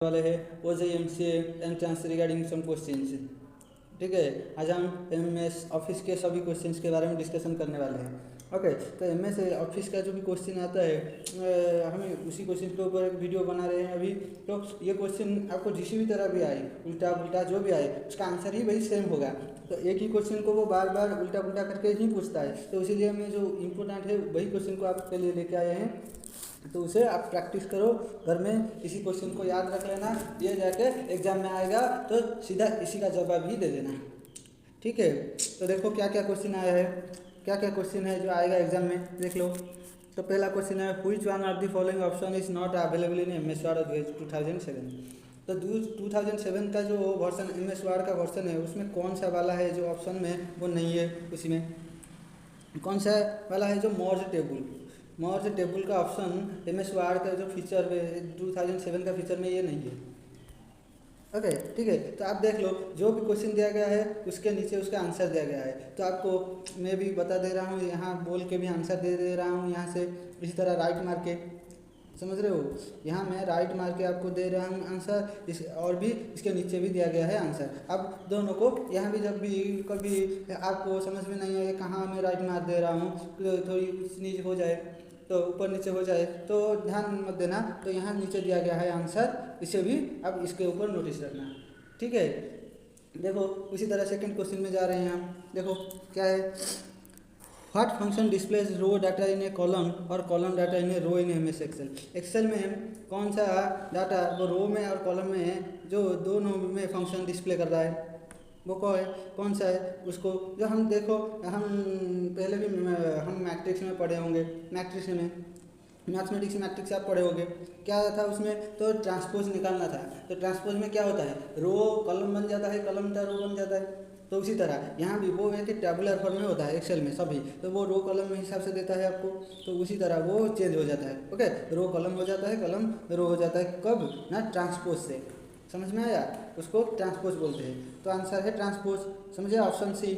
वाले हैं OJMCA entrance regarding some questions. ठीक है, आज हम MS ऑफिस के सभी क्वेश्चंस के बारे में डिस्कशन करने वाले हैं। ओके, तो MS ऑफिस का जो भी क्वेश्चन आता है हमें उसी क्वेश्चन के ऊपर एक वीडियो बना रहे हैं अभी। तो ये क्वेश्चन आपको जिस भी तरह भी आए, उल्टा पुल्टा जो भी आए, उसका आंसर ही वही सेम होगा। तो एक ही क्वेश्चन को वो बार बार उल्टा पुल्टा करके ही पूछता है, तो इसीलिए हमें जो इम्पोर्टेंट है वही क्वेश्चन को आपके लिए लेके आए हैं। तो उसे आप प्रैक्टिस करो घर में, इसी क्वेश्चन को याद रख लेना, ये जाके एग्जाम में आएगा तो सीधा इसी का जवाब ही दे देना। ठीक है, तो देखो क्या क्या क्वेश्चन आया है, क्या क्या क्वेश्चन है जो आएगा एग्जाम में, देख लो। तो पहला क्वेश्चन है which one of the following option is not available in MS word 2007। तो 2007 का जो वर्सन MS वर्ड का वर्सन है उसमें कौन सा वाला है जो ऑप्शन में वो नहीं है, उसी में कौन सा वाला है जो मर्ज टेबल का ऑप्शन MS वर्ड का जो फीचर है 2007 का फीचर में ये नहीं है। ओके, ठीक है, तो आप देख लो जो भी क्वेश्चन दिया गया है उसके नीचे उसका आंसर दिया गया है। तो आपको मैं भी बता दे रहा हूँ, यहाँ बोल के भी आंसर दे रहा हूँ यहाँ से, इसी तरह राइट मार के, समझ रहे हो, यहाँ मैं राइट मार के आपको दे रहा हूँ आंसर, इस और भी इसके नीचे भी दिया गया है आंसर। अब दोनों को यहाँ भी जब भी कभी आपको समझ में नहीं आए कहाँ मैं राइट मार दे रहा हूँ, तो थोड़ी कुछ नीचे हो जाए तो ऊपर नीचे हो जाए तो ध्यान मत देना। तो यहाँ नीचे दिया गया है आंसर, इसे भी अब इसके ऊपर नोटिस रखना। ठीक है, देखो उसी तरह सेकंड क्वेश्चन में जा रहे हैं हम। देखो क्या है, what function displays row data in a column और column data in a row in MS Excel. Excel में कौन सा डाटा वो रो में और कॉलम में जो दोनों में फंक्शन डिस्प्ले कर रहा है वो कौन सा है, उसको जो हम देखो, हम पहले भी हम मैट्रिक्स में पढ़े होंगे, मैट्रिक्स में मैथमेटिक्स मैट्रिक्स आप पढ़े होंगे, क्या था उसमें, तो ट्रांसपोज निकालना था। तो ट्रांसपोज में क्या होता है, रो कॉलम बन जाता है, कॉलम का रो बन जाता है। तो उसी तरह यहाँ भी वो है कि टेबुलर फॉर्म में होता है एक्सेल में सभी, तो वो रो कॉलम में हिसाब से देता है आपको, तो उसी तरह वो चेंज हो जाता है। ओके, रो कॉलम हो जाता है, कॉलम रो हो जाता है, कब ना, ट्रांसपोज से। समझ में आया, उसको ट्रांसपोज बोलते हैं। तो आंसर है ट्रांसपोज, समझे, ऑप्शन सी।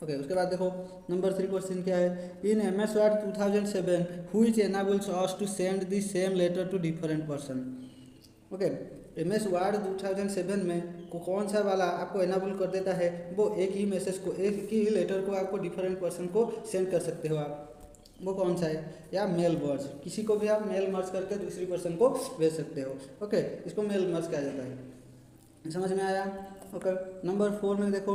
ओके, उसके बाद देखो नंबर 3 क्वेश्चन क्या है, in MS word 2007 which enables us to send the same letter to different person. Okay, MS word 2007 में कौन सा वाला आपको एनेबल कर देता है, वो एक ही मैसेज को, एक ही लेटर को आपको डिफरेंट पर्सन को सेंड कर सकते हो आप, वो कौन सा है, या मेल मर्ज, किसी को भी आप मेल मर्ज करके दूसरी पर्सन को भेज सकते हो। ओके, इसको मेल मर्ज कहा जाता है, समझ में आया। ओके, नंबर 4 में देखो,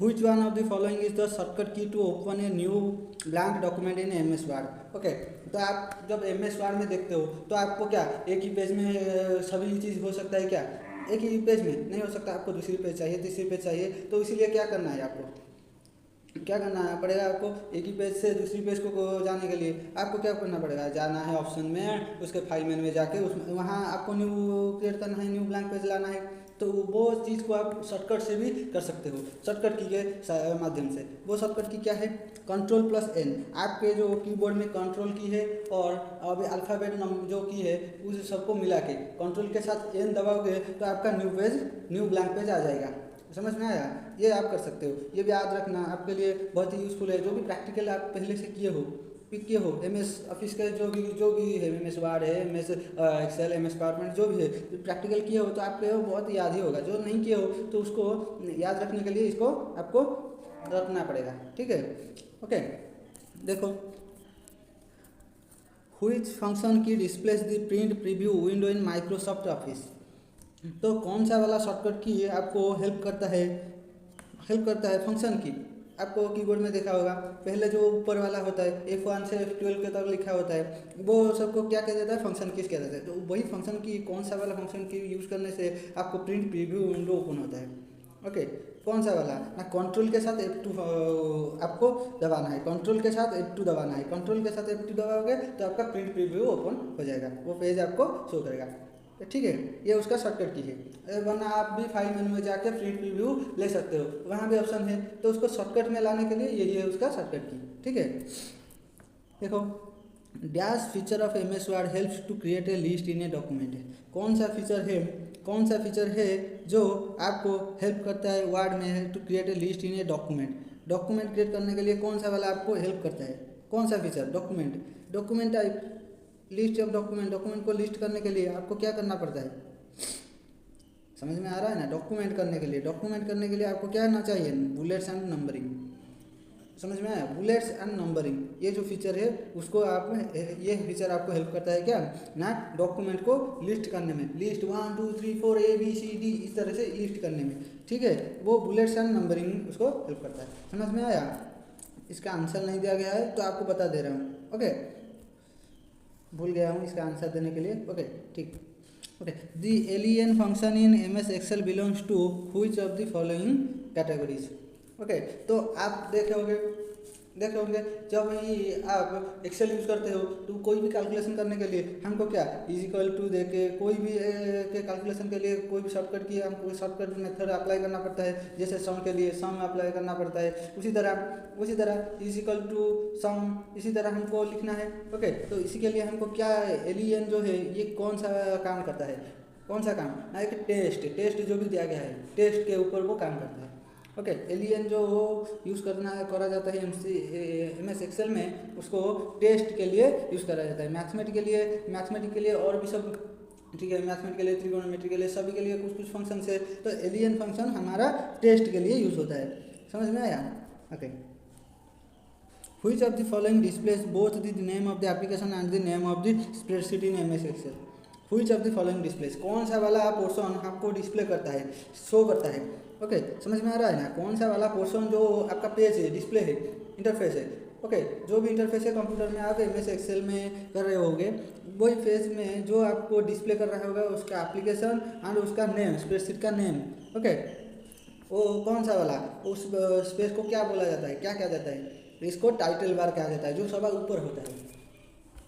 which one of the following is the shortcut key to open a new blank document in MS Word. Okay, तो आप जब MS वर्ड में देखते हो तो आपको क्या एक ही पेज में सभी चीज़ हो सकता है क्या, एक ही पेज में नहीं हो सकता, आपको दूसरी पेज चाहिए, तीसरी पेज चाहिए। तो इसीलिए क्या करना है आपको, क्या करना पड़ेगा आपको, एक ही पेज से दूसरी पेज को जाने के लिए आपको क्या करना पड़ेगा, जाना है ऑप्शन में, उसके फाइल मेनू में जाके उसमें वहाँ आपको न्यू क्रिएट करना है, न्यू ब्लैंक पेज लाना है। तो वो चीज़ को आप शॉर्टकट से भी कर सकते हो, शॉर्टकट की के माध्यम से। वो शॉर्टकट की क्या है, Ctrl+N, आपके जो कीबोर्ड में कंट्रोल की है और अब अल्फ़ाबेट जो की है उस सबको मिला के कंट्रोल के साथ N दबाओगे तो आपका न्यू ब्लैंक पेज आ जाएगा। समझ में आया, ये आप कर सकते हो, ये भी याद रखना, आपके लिए बहुत ही यूज़फुल है। जो भी प्रैक्टिकल आप पहले से किए हो MS ऑफिस का जो भी है, MS वर्ड है, MS एक्सेल, MS पावरपॉइंट जो भी है, प्रैक्टिकल किए हो तो आपके बहुत याद ही होगा। जो नहीं किए हो तो उसको याद रखने के लिए इसको आपको रखना पड़ेगा। ठीक है, ओके, देखो व्हिच फंक्शन की displace the print preview window in Microsoft office. तो कौन सा वाला शॉर्टकट की आपको हेल्प करता है फंक्शन की, आपको कीबोर्ड में देखा होगा, पहले जो ऊपर वाला होता है F1 से F12 के तक लिखा होता है, वो सबको क्या कह देता है, फंक्शन कीज कह देता है। तो वही फंक्शन की, कौन सा वाला फंक्शन की यूज़ करने से आपको प्रिंट प्रीव्यू विंडो ओपन होता है। ओके, कौन सा वाला ना, कंट्रोल के साथ F2 आपको दबाना है, कंट्रोल के साथ F2 दबाना है, कंट्रोल के साथ F2 दबाओगे तो आपका प्रिंट प्रीव्यू ओपन हो जाएगा, वो पेज आपको शो करेगा। ठीक है, ये उसका शॉर्टकट की है। वरना आप भी फाइल मेनू में जाकर प्रिंट प्रीव्यू ले सकते हो, वहाँ भी ऑप्शन है, तो उसको शॉर्टकट में लाने के लिए यही है उसका शॉर्टकट की। ठीक है, देखो dash feature of MS word helps to create a list in a document. कौन सा फीचर है जो आपको हेल्प करता है वर्ड में to create a list in a document create करने के लिए कौन सा वाला आपको हेल्प करता है, कौन सा feature, document type, list of document को लिस्ट करने के लिए आपको क्या करना पड़ता है, समझ में आ रहा है ना। डॉक्यूमेंट करने के लिए आपको क्या करना चाहिए, बुलेट्स एंड नंबरिंग। समझ में आया, बुलेट्स एंड नंबरिंग ये जो फीचर है उसको आप ये फीचर आपको हेल्प करता है क्या ना, डॉक्यूमेंट को लिस्ट करने में, लिस्ट 1 2 3 4 ABCD इस तरह से लिस्ट करने में, ठीक है। वो बुलेट्स एंड नंबरिंग उसको हेल्प करता है। समझ में आया। इसका आंसर नहीं दिया गया है तो आपको बता दे रहा हूँ, ओके। भूल गया हूँ इसका आंसर देने के लिए, ओके ठीक। Okay, the alien function in MS Excel belongs to which of the following categories. Okay, तो आप देखे होंगे जब ही आप एक्सेल यूज़ करते हो तो कोई भी कैलकुलेशन करने के लिए हमको क्या इजिकल टू दे के कोई भी के कैलकुलेशन के लिए कोई भी शॉर्टकट की हमको शॉर्टकट मेथड अप्लाई करना पड़ता है। जैसे सम के लिए सम अप्लाई करना पड़ता है, उसी तरह इजिकल टू सम इसी तरह हमको लिखना है। ओके, तो इसी के लिए हमको क्या एलियन जो है ये कौन सा काम करता है, कौन सा काम ना, एक टेस्ट जो भी दिया गया है टेस्ट के ऊपर वो काम करता है। ओके, एलियन जो यूज़ करा जाता है MS Excel में, उसको टेस्ट के लिए यूज़ करा जाता है। मैथमेटिक के लिए और भी सब, ठीक है, मैथमेटिक के लिए, ट्रिगोनोमेट्री के लिए, सभी के लिए कुछ फंक्शन है। तो एलियन फंक्शन हमारा टेस्ट के लिए यूज़ होता है। समझ में आया। Okay, which of the following displace both the name of the application and the name of the spreadsheet in MS Excel। Which of the following displace, कौन सा वाला पोर्शन आपको डिस्प्ले करता है, शो करता है। ओके, समझ में आ रहा है ना। कौन सा वाला पोर्शन जो आपका पेज है, डिस्प्ले है, इंटरफेस है। ओके, जो भी इंटरफेस है कंप्यूटर में आप MS Excel में कर रहे होगे, वही पेज में जो आपको डिस्प्ले कर रहा होगा उसका एप्लीकेशन एंड उसका नेम, स्प्रेडशीट का नेम। ओके, वो कौन सा वाला, उस स्पेस को क्या बोला जाता है, क्या कहा जाता है, इसको टाइटल बार कहा जाता है, जो सवा ऊपर होता है।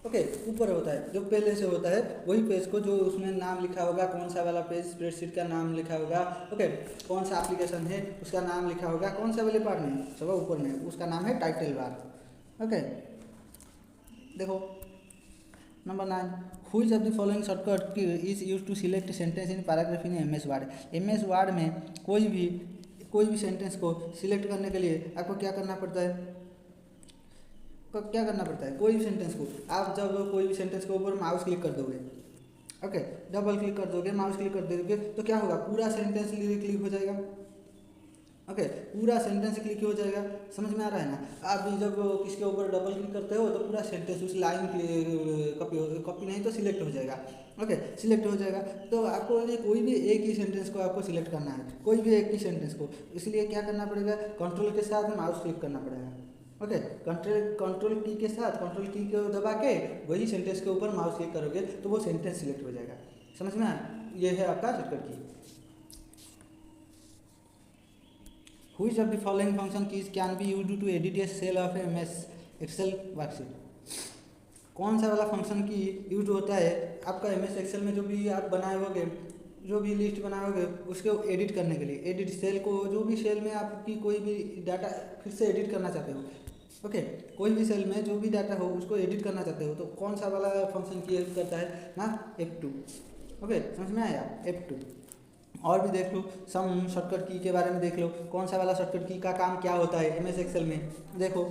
ओके, ऊपर होता है, जो पहले से होता है वही पेज को, जो उसमें नाम लिखा होगा, कौन सा वाला पेज, स्प्रेडशीट का नाम लिखा होगा। ओके, कौन सा एप्लीकेशन है उसका नाम लिखा होगा, कौन सा वाले पार्ट में, सब ऊपर में, उसका नाम है टाइटल बार। ओके, देखो number 9, which of the following shortcut is used to select sentence in paragraph in MS word. MS word में कोई भी सेंटेंस को सिलेक्ट करने के लिए आपको क्या करना पड़ता है, कोई भी सेंटेंस को आप जब कोई भी सेंटेंस के ऊपर माउस क्लिक कर दोगे, ओके, डबल क्लिक कर दोगे, माउस क्लिक कर दोगे, तो क्या होगा, पूरा सेंटेंस क्लिक हो जाएगा। ओके, पूरा सेंटेंस क्लिक हो जाएगा। समझ में आ रहा है ना। आप भी जब किसके ऊपर डबल क्लिक करते हो तो पूरा सेंटेंस उस लाइन कॉपी नहीं तो सिलेक्ट हो जाएगा। ओके, सिलेक्ट हो जाएगा। तो आपको कोई भी एक ही सेंटेंस को आपको सिलेक्ट करना है, कोई भी एक ही सेंटेंस को, इसलिए क्या करना पड़ेगा, कंट्रोल के साथ माउस क्लिक करना पड़ेगा। ओके, कंट्रोल की के साथ, कंट्रोल की को दबा के वही सेंटेंस के ऊपर माउस क्लिक करोगे तो वो सेंटेंस सिलेक्ट हो जाएगा। समझ में आया, ये है आपका shortcut key. Which of the following function keys can be used to edit a cell of MS Excel worksheet. कौन सा वाला फंक्शन की यूज होता है आपका MS Excel में, जो भी आप बनाए होगे, जो भी लिस्ट बनाए होगे उसको एडिट करने के लिए, एडिट सेल को, जो भी सेल में आपकी कोई भी डाटा फिर से एडिट करना चाहते हो। ओके, कोई भी सेल में जो भी डाटा हो उसको एडिट करना चाहते हो तो कौन सा वाला फंक्शन की यूज करता है ना, F2। ओके, समझ में आया, F2। और भी देख लो, सम शॉर्टकट की के बारे में देख लो, कौन सा वाला शॉर्टकट की का काम क्या होता है MS Excel में। देखो,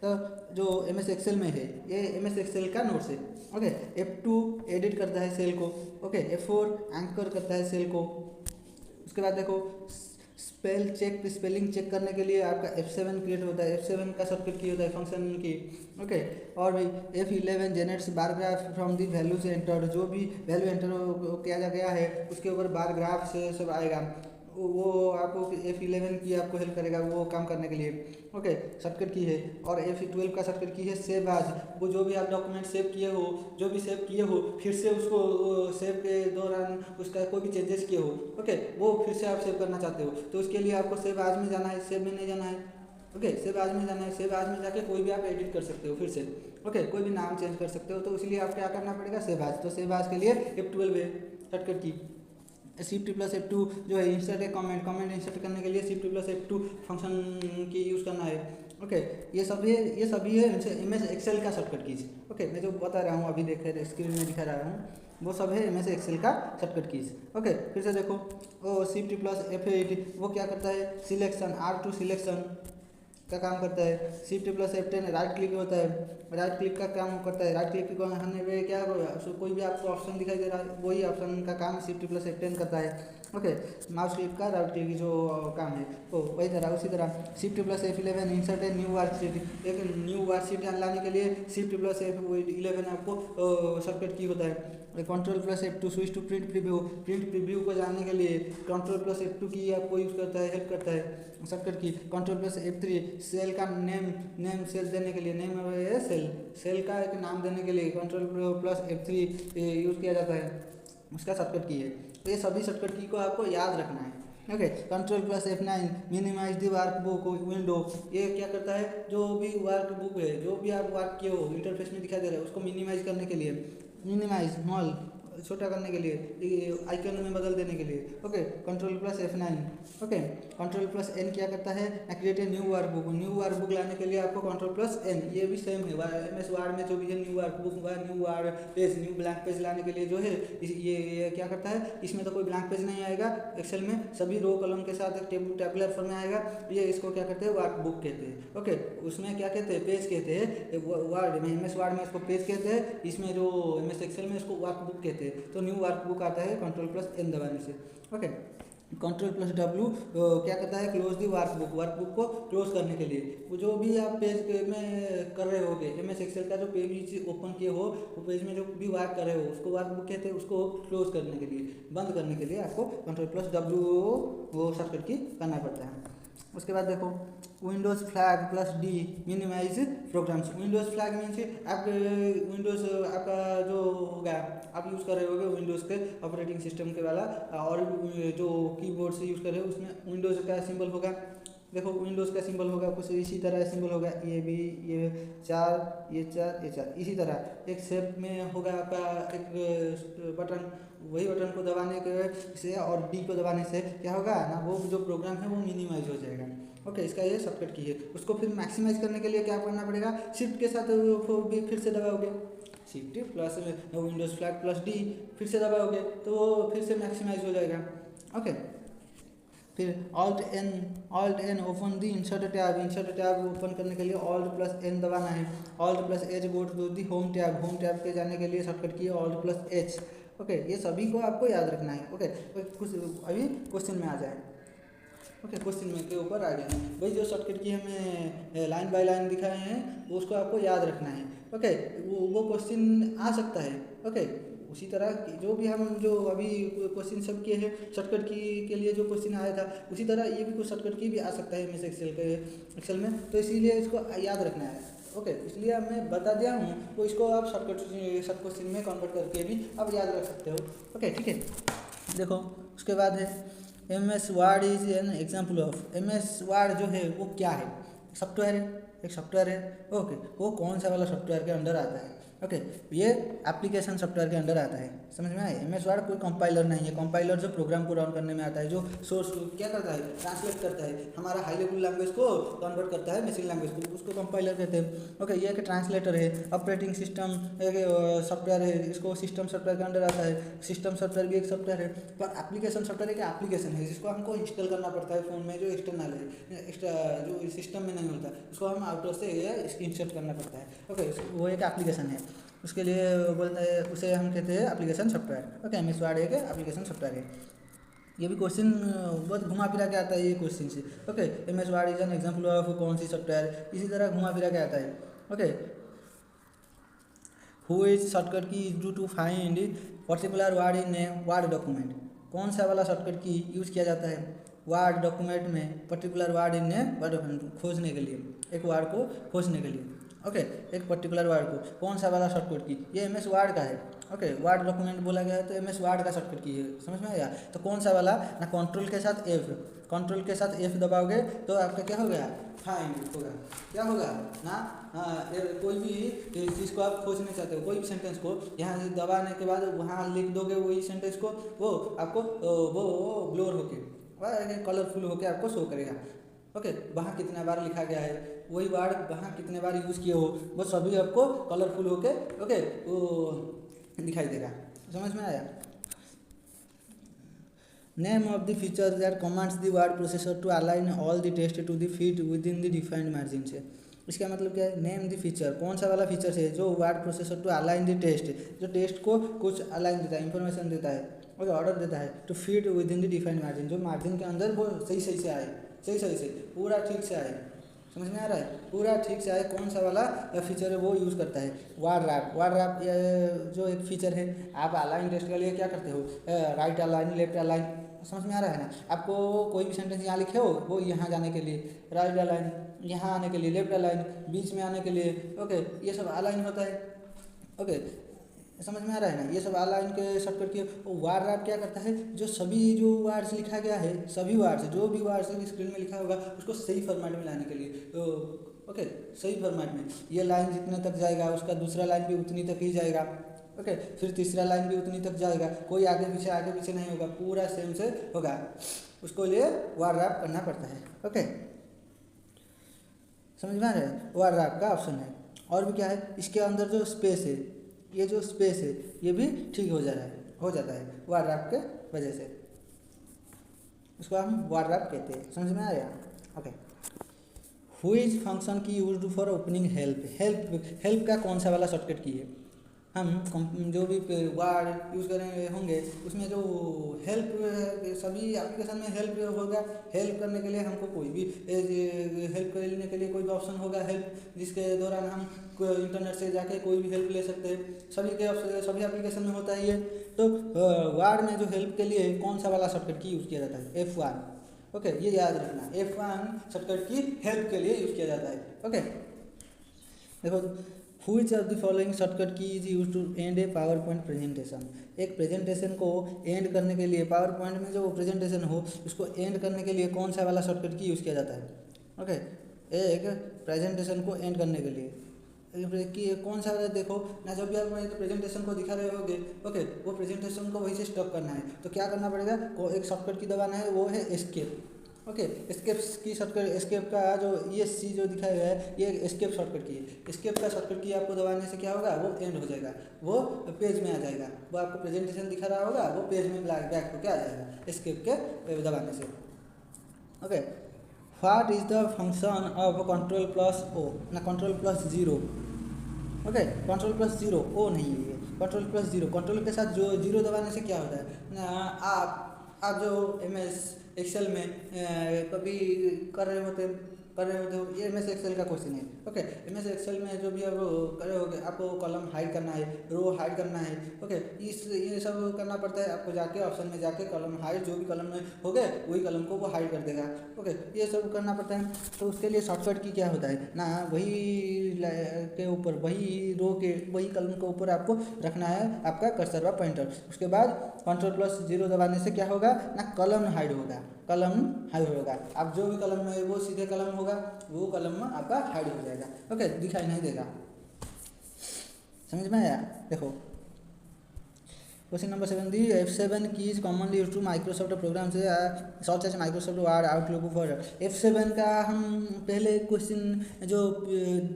तो जो MS Excel में है, ये MS Excel का नोट्स है। ओके, F2 एडिट करता है सेल को। ओके, F4 एंकर करता है सेल को। उसके बाद देखो, स्पेलिंग चेक करने के लिए आपका F7 क्रिएट होता है, F7 का शॉर्टकट की होता है फंक्शन की। ओके, और भी F11 generates bar graph from the values entered, जो भी वैल्यू एंटर किया गया है उसके ऊपर बार ग्राफ से सब आएगा, वो आपको F11 की आपको हेल्प करेगा वो काम करने के लिए। ओके, शॉर्टकट की है। और F12 का शॉर्टकट की है सेव एज, वो जो भी आप डॉक्यूमेंट सेव किए हो फिर से उसको सेव के दौरान उसका कोई भी चेंजेस किए हो, ओके, वो फिर से आप सेव करना चाहते हो तो उसके लिए आपको सेव एज में जाना है, सेव में नहीं जाना है। ओके, सेव एज में जाना है, सेव एज में जाके कोई भी आप एडिट कर सकते हो फिर से। ओके, कोई भी नाम चेंज कर सकते हो, तो इसलिए आप क्या करना पड़ेगा, सेव एज। तो सेव एज के लिए F12 है शॉर्टकट की। Shift+F2 जो है इंसर्ट है, कमेंट इंसर्ट करने के लिए Shift+F2 फंक्शन की यूज़ करना है। ओके, ये सभी है MS Excel का शॉर्टकट कीज। ओके, मैं जो बता रहा हूँ अभी देख रहे स्क्रीन में दिखा रहा हूँ वो सब है MS Excel का शॉर्टकट कीज। ओके, फिर से देखो, Shift+F8 वो क्या करता है, सिलेक्शन, R2 सिलेक्शन का काम करता है। Shift plus F10 right click होता है, राइट क्लिक का काम करता है। राइट क्लिक करने पे क्या कोई भी आपको ऑप्शन दिखाई दे रहा है, वही ऑप्शन का काम शिफ्ट प्लस F10 करता है। ओके, माउस क्लिक का राइट क्लिक जो काम है वो वही तरह उसी तरह शिफ्ट प्लस F11 इंसर्ट है न्यू वर्कशीट। एक न्यू वर्कशीट लाने के लिए शिफ्ट प्लस F11 आपको शॉर्टकट की होता है। Control plus F2 switch to print preview, print preview को जानने के लिए कंट्रोल प्लस F2 की आपको यूज़ करता है, हेल्प करता है शॉर्टकट की। कंट्रोल प्लस F3 सेल का नेम सेल देने के लिए, नेम है सेल का एक नाम देने के लिए कंट्रोल प्लस F3 यूज़ किया जाता है, उसका शॉर्टकट की है। तो ये सभी शॉर्टकट की को आपको याद रखना है। Okay, control plus F9 minimise the workbook window, ये क्या करता है, जो भी वर्कबुक है, जो भी आप वर्क किए हो इंटरफेस में दिखाई दे रहा है, उसको मिनिमाइज करने के लिए, मिनिमाइज स्मॉल छोटा करने के लिए, आइकन में बदल देने के लिए। Okay, control plus F9। Okay, control plus N क्या करता है, create a new workbook, new workbook लाने के लिए आपको कंट्रोल प्लस N, ये भी सेम है MS वर्ड में जो भी है न्यू वर्कबुक हुआ, new word page, new blank page लाने के लिए जो है ये क्या करता है, इसमें तो कोई ब्लैंक पेज नहीं आएगा, एक्सेल में सभी रो कॉलम के साथ टेबुलर फॉर्म में आएगा, ये इसको क्या कहते हैं, वर्कबुक कहते हैं। ओके, उसमें क्या कहते हैं, पेज कहते हैं, वर्ड में MS वर्ड में इसको पेज कहते हैं, इसमें जो MS एक्सेल में इसको वर्कबुक कहते हैं। तो न्यू वर्कबुक आता है कंट्रोल प्लस N दबाने से। ओके, कंट्रोल प्लस W क्या करता है, क्लोज दी वर्कबुक, वर्कबुक को क्लोज करने के लिए। वो जो भी आप पेज में कर रहे होगे, MS एक्सेल का जो पेज ओपन किए हो, वो पेज में जो भी वर्क कर रहे हो उसको वर्कबुक कहते हैं, उसको क्लोज करने के लिए, बंद करने के लिए आपको कंट्रोल प्लस W वो शॉर्टकट की करना पड़ता है। उसके बाद देखो Windows flag plus D minimize programs. Windows flag means आप विंडोज़ आपका जो होगा, आप यूज़ कर रहे होगे विंडोज़ के ऑपरेटिंग सिस्टम के वाला, और जो कीबोर्ड से यूज़ कर रहे हो उसमें विंडोज़ का सिंबल होगा। देखो विंडोज़ का सिंबल होगा कुछ इसी तरह सिंबल होगा, ये भी, ये 4, ये 4, ये 4, इसी तरह एक शेप में होगा आपका एक बटन, वही बटन को दबाने के से और D को दबाने से क्या होगा ना, वो जो प्रोग्राम है वो मिनिमाइज हो जाएगा। ओके, इसका ये शॉर्टकट की है। उसको फिर मैक्सिमाइज करने के लिए क्या करना पड़ेगा, शिफ्ट के साथ भी फिर से दबाओगे, shift plus Windows flag plus D फिर से दबाओगे तो वो फिर से मैक्सिमाइज हो जाएगा। ओके, फिर alt N open the insert tab open करने के लिए ऑल्ट प्लस N दबाना है। Alt plus H go to the home tab के जाने के लिए शॉर्टकट की ऑल्ट प्लस H। ओके, ये सभी को आपको याद रखना है। ओके, कुछ अभी क्वेश्चन में आ जाए। ओके, क्वेश्चन में के ऊपर आ गए हैं भाई, जो शॉर्टकट की हमें लाइन बाय लाइन दिखाए हैं वो उसको आपको याद रखना है। ओके, वो क्वेश्चन आ सकता है। ओके, उसी तरह जो भी हम जो अभी क्वेश्चन सब किए हैं शॉर्टकट की के लिए जो क्वेश्चन आया था, उसी तरह ये भी कुछ शॉर्टकट की भी आ सकता है MS एक्सेल में, तो इसीलिए इसको याद रखना है। ओके, इसलिए मैं बता दिया हूँ, तो इसको आप शॉर्ट क्वेश्चन में कन्वर्ट करके भी आप याद रख सकते हो। ओके, ठीक है। देखो उसके बाद है MS word is an example of. MS word जो है वो क्या है, सॉफ्टवेयर है, एक सॉफ्टवेयर है। ओके, वो कौन सा वाला सॉफ्टवेयर के अंडर आता है, ओके, ये एप्लीकेशन सॉफ्टवेयर के अंडर आता है, समझ में आया। MS वर्ड कोई कंपाइलर नहीं है, कंपाइलर जो प्रोग्राम को रन करने में आता है, जो सोर्स क्या करता है, ट्रांसलेट करता है, हमारा हाई लेवल लैंग्वेज को कन्वर्ट करता है मशीन लैंग्वेज को, उसको कंपाइलर कहते हैं। ओके, ये एक ट्रांसलेटर है। ऑपरेटिंग सिस्टम एक सॉफ्टवेयर है, इसको सिस्टम सॉफ्टवेयर के अंडर आता है। सिस्टम सॉफ्टवेयर भी एक सॉफ्टवेयर है, पर एप्लीकेशन सॉफ्टवेयर एक एप्लीकेशन है जिसको हमको इंस्टॉल करना पड़ता है फ़ोन में, जो एक्सटर्नल है, जो सिस्टम में नहीं होता, उसको हम आउटर से इंस्टॉल करना पड़ता है। ओके, वो एक एप्लीकेशन है, उसके लिए बोलते हैं, उसे हम कहते हैं application software. Okay, MS word एक एप्लीकेशन सॉफ्टवेयर है। ये भी क्वेश्चन बहुत घुमा फिरा के आता है ये क्वेश्चन से। Okay, MS word is an example of कौन सी सॉफ्टवेयर, इसी तरह घुमा फिरा के आता है। Okay, who is shortcut key is to find particular word in a word document. कौन सा वाला शॉर्टकट की यूज़ किया जाता है वर्ड डॉक्यूमेंट में, particular word in a word document खोजने के लिए, एक वर्ड को खोजने के लिए। ओके, एक पर्टिकुलर वर्ड को कौन सा वाला शॉर्टकट की, ये MS वर्ड का है। ओके, वर्ड डॉक्यूमेंट बोला गया है तो MS वर्ड का शॉर्टकट की है, समझ में आया। तो कौन सा वाला ना, कंट्रोल के साथ F दबाओगे तो आपका क्या हो गया, फाइंड होगा, क्या होगा ना, कोई भी चीज़ को आप खोजने चाहते हो, कोई भी सेंटेंस को यहाँ से दबाने के बाद वहाँ लिख दोगे वही सेंटेंस को, वो आपको वो ब्लोर होके कलरफुल होके आपको शो करेगा। ओके, वहाँ कितना बार लिखा गया है, वही वर्ड वहाँ कितने बार यूज़ किए हो, वो सभी आपको कलरफुल होके ओके वो दिखाई देगा, समझ में आया। Name of the feature that commands the word processor to align all the text to the fit within the defined margin से। इसका मतलब क्या है? नेम द फीचर, कौन सा वाला फीचर है जो word processor to align the text, जो टेस्ट को कुछ अलाइन देता है, इंफॉर्मेशन देता है, ओके, ऑर्डर देता है to fit within the defined margin, जो मार्जिन के अंदर वो सही सही से आए, सही सही से पूरा ठीक से आए। समझ में आ रहा है? पूरा ठीक से आए, कौन सा वाला फीचर है वो यूज़ करता है वार्ड रैप। वार्ड रैप जो एक फीचर है, आप अलाइन टेस्ट के लिए क्या करते हो? राइट अलाइन, लेफ्ट अलाइन, समझ में आ रहा है ना? आपको कोई भी सेंटेंस यहाँ लिखे हो, वो यहाँ जाने के लिए राइट अलाइन, यहाँ आने के लिए लेफ्ट अलाइन, बीच में आने के लिए, ओके, ये सब अलाइन होता है। ओके, समझ में आ रहा है ना? ये सब अलाइन के शॉर्टकट की। वार्ड रैप क्या करता है? जो सभी जो वर्ड्स लिखा गया है, सभी वर्ड्स, जो भी वर्ड्स स्क्रीन में लिखा होगा, उसको सही फॉर्मेट में लाने के लिए, तो ओके, सही फॉर्मेट में ये लाइन जितने तक जाएगा, उसका दूसरा लाइन भी उतनी तक ही जाएगा, ओके, फिर तीसरा लाइन भी उतनी तक जाएगा, कोई आगे पीछे नहीं होगा, पूरा सेम से होगा। उसको लिए वार्ड रैप करना पड़ता है। ओके, समझ में आ रहा है? वार्ड रैप का ऑप्शन है। और भी क्या है इसके अंदर? जो स्पेस है, ये जो स्पेस है, ये भी ठीक हो जाता है वार्ड रैप के वजह से, उसको हम वार्ड रैप कहते हैं। समझ में आ रहा है? ओके, व्हिच फंक्शन की used for opening help. Help का कौन सा वाला शॉर्टकट की है? हम जो भी वर्ड यूज़ करेंगे होंगे, उसमें जो हेल्प, सभी एप्लीकेशन में हेल्प होगा। हेल्प करने के लिए हमको कोई भी हेल्प करने के लिए कोई भी ऑप्शन होगा हेल्प, जिसके दौरान हम इंटरनेट से जाके कोई भी हेल्प ले सकते हैं। सभी एप्लीकेशन में होता है ये। तो वर्ड में जो हेल्प के लिए कौन सा वाला शॉर्टकट की यूज़ किया जाता है? F1। ओके, ये याद रखना, F1 शॉर्टकट की हेल्प के लिए यूज़ किया जाता है। ओके, देखो, which of the following shortcut key is use to end a PowerPoint presentation. एक प्रेजेंटेशन को एंड करने के लिए, पावर पॉइंट में जो प्रेजेंटेशन हो उसको एंड करने के लिए कौन सा वाला शॉर्टकट की यूज़ किया जाता है? ओके, एक प्रेजेंटेशन को एंड करने के लिए कि कौन सा वाला, देखो ना, जब भी आप प्रेजेंटेशन को दिखा रहे होगे, ओके, वो प्रेजेंटेशन को वहीं से स्टॉप करना है, तो क्या करना पड़ेगा? को एक शॉर्टकट की दबाना है, वो है एस्केप। ओके, एस्केप की शॉर्टकट, एस्केप का जो ESC जो दिखाया गया है, ये एस्केप शॉर्टकट की है। एस्केप का शॉर्टकट की आपको दबाने से क्या होगा? वो एंड हो जाएगा, वो पेज में आ जाएगा, वो आपको प्रेजेंटेशन दिखा रहा होगा, वो पेज में बैक होकर आ जाएगा एस्केप के दबाने से। Okay, what is the function of control plus O ना, control plus zero. Okay, control plus zero, O नहीं है ये, कंट्रोल प्लस जीरो। कंट्रोल के साथ जो जीरो दबाने से क्या होता है ना, आप जो MS एक्सेल में कभी कर रहे होते हो, ये MS एक्सेल का क्वेश्चन है। ओके, MS एक्सेल में जो भी आप कर रहे होगे, आपको कॉलम हाइड करना है, रो हाइड करना है, ओके, ये सब करना पड़ता है आपको। जाके ऑप्शन में जाके कॉलम हाइड, जो भी कॉलम में हो गए वही कॉलम को वो हाइड कर देगा। ओके, ये सब करना पड़ता है। तो उसके लिए शॉर्टकट की क्या होता है ना, वही के ऊपर, वही रो के, वही कॉलम के ऊपर आपको रखना है आपका कर्सर व पॉइंटर। उसके बाद कंट्रोल प्लस जीरो दबाने से क्या होगा ना, कॉलम हाइड होगा, कॉलम हाइड होगा। आप जो भी कॉलम में वो सीधे कॉलम होगा, वो कॉलम में आपका हाइड हो जाएगा। ओके, दिखाई नहीं देगा। समझ में आया? देखो, question number 7, the F7 keys commonly use to Microsoft program से such as Microsoft Word, Outlook for. F7 का हम पहले क्वेश्चन जो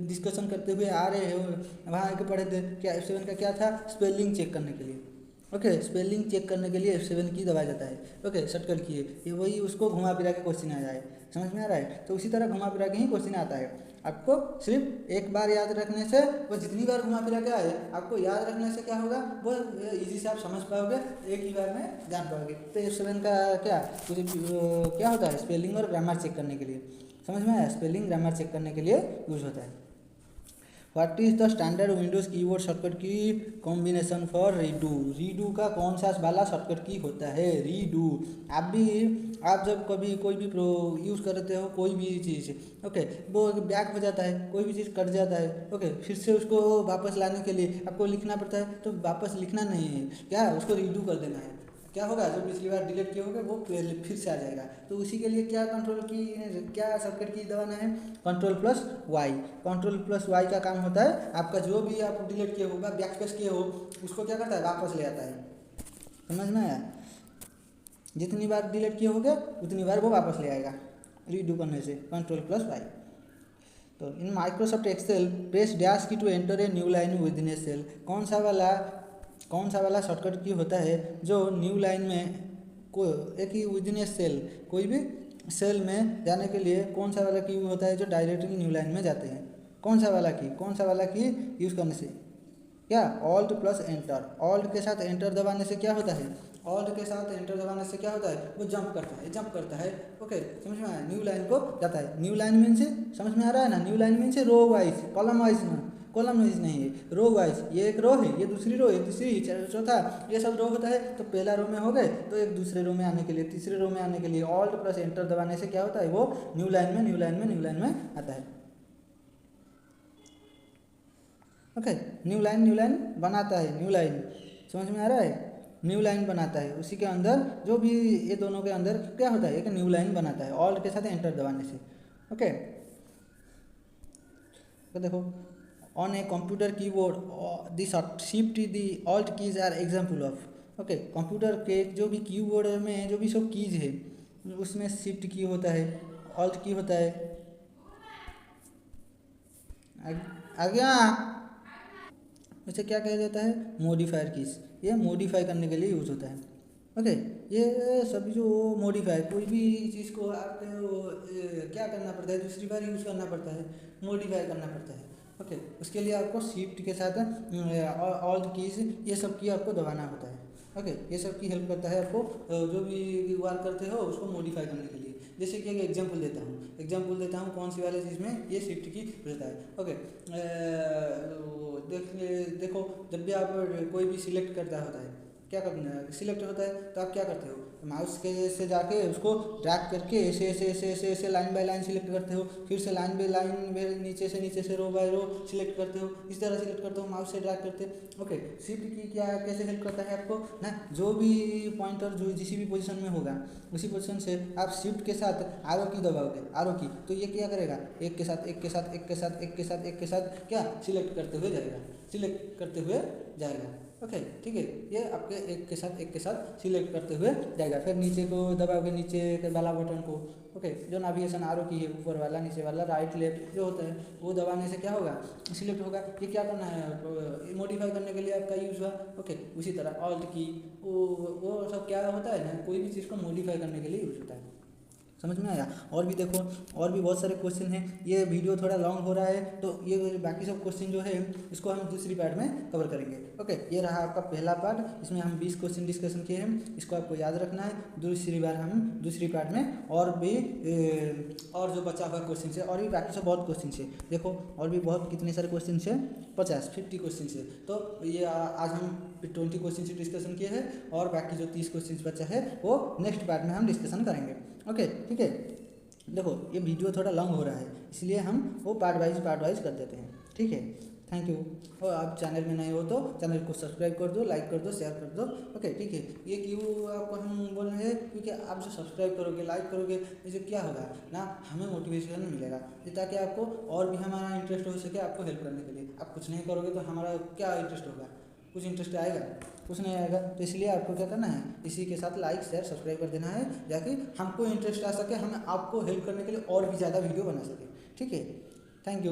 डिस्कशन करते हुए आ रहे हो, वहाँ आके पढ़े थे। क्या F7 का क्या था? स्पेलिंग चेक करने के लिए। ओके, स्पेलिंग चेक करने के लिए F7 की दबाया जाता है। ओके, शॉर्टकट की है ये, वही उसको घुमा फिरा के क्वेश्चन आ जाए। समझ में आ रहा है? तो उसी तरह घुमा फिरा के ही क्वेश्चन आता है। आपको सिर्फ एक बार याद रखने से, वो जितनी बार घुमा फिरा के आए, आपको याद रखने से क्या होगा, वो इजी से आप समझ पाओगे, एक ही बार में जान पाओगे। तो F7 का क्या क्या होता है? स्पेलिंग और ग्रामर चेक करने के लिए। समझ में आया? स्पेलिंग ग्रामर चेक करने के लिए यूज होता है। What is the standard Windows keyboard shortcut की कॉम्बिनेशन फॉर रीडू। रीडू का कौन सा वाला शॉर्टकट की होता है? रीडू। आप जब कभी कोई भी यूज़ करते हो कोई भी चीज़, ओके, वो बैक हो जाता है, कोई भी चीज़ कट जाता है, ओके, फिर से उसको वापस लाने के लिए आपको लिखना पड़ता है। तो वापस लिखना नहीं है, क्या उसको रीडू कर देना है। क्या होगा? जो पिछली बार डिलीट किए होंगे वो फिर से आ जाएगा। तो उसी के लिए क्या कंट्रोल की, क्या शॉर्टकट की दबाना है? Control plus Y. Control plus Y का काम होता है, आपका जो भी आप डिलीट किए होगा, बैक स्पेस किए हो, उसको क्या करता है? वापस ले आता है। समझ में आया? जितनी बार डिलीट किए होगे उतनी बार वो वापस ले आएगा रीडू करने से, कंट्रोल प्लस वाई। तो in Microsoft Excel press dash key to enter a new line within a cell. कौन सा वाला शॉर्टकट की होता है जो न्यू लाइन में एक ही विदिन ए सेल, कोई भी सेल में जाने के लिए कौन सा वाला की होता है जो डायरेक्टली न्यू लाइन में जाते हैं? कौन सा वाला की यूज़ करने से? क्या? Alt plus enter. ऑल्ट के साथ एंटर दबाने से क्या होता है? ऑल्ट के साथ एंटर दबाने से क्या होता है? वो जंप करता है। ओके, समझ में आया? न्यू लाइन को जाता है। न्यू लाइन मीन से समझ में आ रहा है ना? न्यू लाइन मीन से रो वाइज, कॉलम वाइज ना, कॉलम वाइज नहीं है, रो वाइज। ये एक रो है, ये दूसरी रो है, तीसरी, चौथा, ये सब रो होता है। तो पहला रो में हो गए तो एक दूसरे रो में आने के लिए, तीसरे रो में आने के लिए ऑल्ट प्लस एंटर दबाने से क्या होता है? वो न्यू लाइन में आता है। ओके, न्यू लाइन बनाता है। न्यू लाइन समझ में आ रहा है? न्यू लाइन बनाता है, उसी के अंदर जो भी ये दोनों के अंदर क्या होता है? एक न्यू लाइन बनाता है ऑल्ट के साथ एंटर दबाने से। ओके, तो देखो, on a computer keyboard this shift the alt keys are example of. Okay, computer के जो भी कीबोर्ड में जो भी सब कीज है उसमें शिफ्ट की होता है, ऑल्ट की होता है। आगे उसे क्या कहा जाता है? Modifier keys. ये मॉडिफाई करने के लिए यूज़ होता है। ओके, ये सभी जो मॉडिफाई, कोई भी चीज़ को आपको क्या करना पड़ता है? दूसरी बार यूज़ करना पड़ता है, मॉडिफाई करना पड़ता है। ओके, उसके लिए आपको शिफ्ट के साथ ऑल्ट कीज ये सब की आपको दबाना होता है। ओके, ये सब की हेल्प करता है आपको जो भी वर्क करते हो उसको मॉडिफाई करने के लिए। जैसे कि एक एग्जांपल देता हूँ कौन सी वाले चीज़ में ये शिफ्ट की रहता है। ओके, देखो, जब भी आप कोई भी सिलेक्ट करता होता है, क्या करना है? सिलेक्ट होता है तो आप क्या करते हो? माउस के से जाके उसको ड्रैग करके ऐसे लाइन बाय लाइन सिलेक्ट करते हो, फिर से लाइन बाय लाइन नीचे से रो बाय रो सिलेक्ट करते हो, इस तरह सिलेक्ट करते हो, माउस से ड्रैग करते हो। ओके, शिफ्ट की क्या कैसे हेल्प करता है आपको ना? जो भी पॉइंटर जो जिस भी पोजीशन में होगा उसी पोजीशन से आप शिफ्ट के साथ आरो की दबाओगे, आरो की, तो ये क्या करेगा? एक के साथ क्या सिलेक्ट करते हुए जाएगा। ओके, ठीक है, ये आपके एक के साथ सिलेक्ट करते हुए जाएगा। फिर नीचे को दबाओगे, नीचे के वाला बटन को। ओके, जो नेविगेशन आरो की है, ऊपर वाला, नीचे वाला, राइट लेफ्ट जो होता है वो दबाने से क्या होगा? सिलेक्ट होगा। ये क्या करना है? मॉडिफाई करने के लिए आपका यूज़ हुआ। ओके, उसी तरह ऑल्ट की वो सब क्या होता है ना? कोई भी चीज़ को मॉडिफाई करने के लिए यूज़ होता है। समझ में आया? और भी देखो, और भी बहुत सारे क्वेश्चन हैं। ये वीडियो थोड़ा लॉन्ग हो रहा है तो ये बाकी सब क्वेश्चन जो है इसको हम दूसरी पार्ट में कवर करेंगे। ओके, ये रहा आपका पहला पार्ट। इसमें हम 20 क्वेश्चन डिस्कशन किए हैं, इसको आपको याद रखना है। दूसरी बार हम दूसरी पार्ट में और भी और जो बचा हुआ क्वेश्चन है और भी बाकी सब बहुत क्वेश्चन है। देखो, और भी बहुत कितने सारे क्वेश्चन है? 50 क्वेश्चन है। तो ये आज हम 20 क्वेश्चन डिस्कशन किए हैं और बाकी जो 30 क्वेश्चन बचा है वो नेक्स्ट पार्ट में हम डिस्कशन करेंगे। ओके, ठीक है। देखो, ये वीडियो थोड़ा लॉन्ग हो रहा है इसलिए हम वो पार्ट वाइज कर देते हैं। ठीक है, थैंक यू। और आप चैनल में नए हो तो चैनल को सब्सक्राइब कर दो, लाइक कर दो, शेयर कर दो। ओके, ठीक है। ये क्यों आपको हम बोल रहे हैं? क्योंकि आप जो सब्सक्राइब करोगे, लाइक करोगे, इससे क्या होगा ना? हमें मोटिवेशन मिलेगा ताकि आपको और भी हमारा इंटरेस्ट हो सके आपको हेल्प करने के लिए। आप कुछ नहीं करोगे तो हमारा क्या इंटरेस्ट होगा? कुछ इंटरेस्ट आएगा? कुछ नहीं आएगा। तो इसलिए आपको क्या करना है? इसी के साथ लाइक शेयर सब्सक्राइब कर देना है ताकि हमको इंटरेस्ट आ सके, हम आपको हेल्प करने के लिए और भी ज़्यादा वीडियो बना सके। ठीक है, थैंक यू।